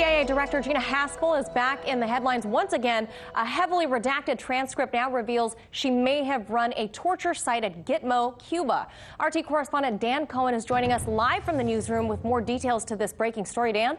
CIA Director Gina Haspel is back in the headlines once again. A heavily redacted transcript now reveals she may have run a torture site at Gitmo, Cuba. RT correspondent Dan Cohen is joining us live from the newsroom with more details to this breaking story. Dan?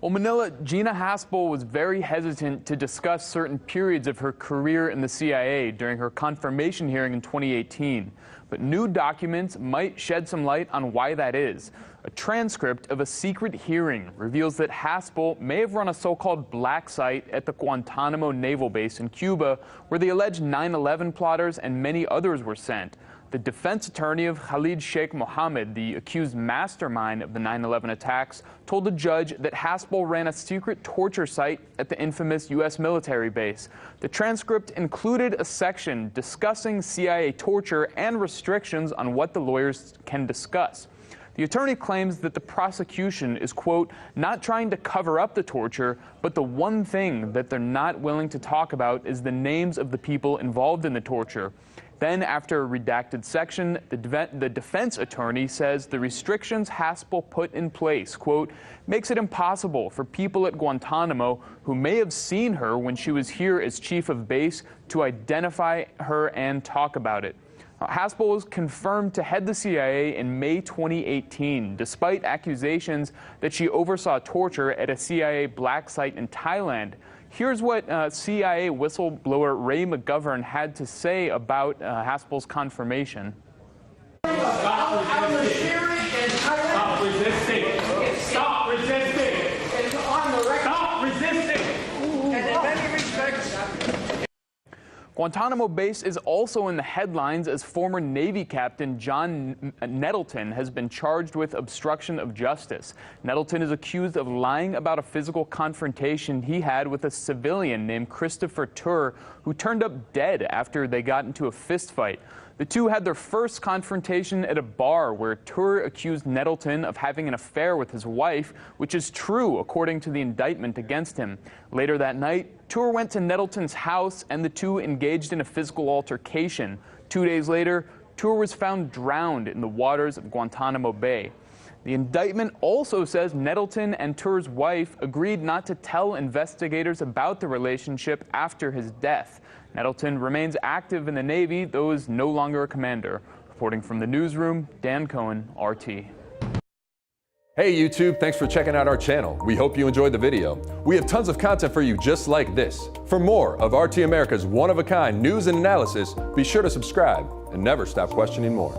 Well, Manila, Gina Haspel was very hesitant to discuss certain periods of her career in the CIA during her confirmation hearing in 2018. But new documents might shed some light on why that is. A transcript of a secret hearing reveals that Haspel may have run a so-called black site at the Guantanamo naval base in Cuba, where the alleged 9/11 plotters and many others were sent. The defense attorney of Khalid Sheikh Mohammed, the accused mastermind of the 9/11 attacks, told the judge that Haspel ran a secret torture site at the infamous U.S. military base. The transcript included a section discussing CIA torture and restrictions on what the lawyers can discuss. The attorney claims that the prosecution is, quote, not trying to cover up the torture, but the one thing that they're not willing to talk about is the names of the people involved in the torture. Then, after a redacted section, the defense attorney says the restrictions Haspel put in place, quote, makes it impossible for people at Guantanamo who may have seen her when she was here as chief of base to identify her and talk about it. Haspel was confirmed to head the CIA in May 2018, despite accusations that she oversaw torture at a CIA black site in Thailand. Here's what CIA whistleblower Ray McGovern had to say about Haspel's confirmation. Stop resisting. Stop resisting. Stop resisting. Stop resisting. And in many respects, Guantanamo Base is also in the headlines as former Navy Captain John Nettleton has been charged with obstruction of justice. Nettleton is accused of lying about a physical confrontation he had with a civilian named Christopher Turr, who turned up dead after they got into a fistfight. The two had their first confrontation at a bar where Turr accused Nettleton of having an affair with his wife, which is true according to the indictment against him. Later that night, Turr went to Nettleton's house and the two engaged in a physical altercation. 2 days later, Turr was found drowned in the waters of Guantanamo Bay. The indictment also says Nettleton and Turr's wife agreed not to tell investigators about the relationship after his death. Nettleton remains active in the Navy, though is no longer a commander. Reporting from the newsroom, Dan Cohen, RT. Hey YouTube, thanks for checking out our channel. We hope you enjoyed the video. We have tons of content for you just like this. For more of RT America's one-of-a-kind news and analysis, be sure to subscribe and never stop questioning more.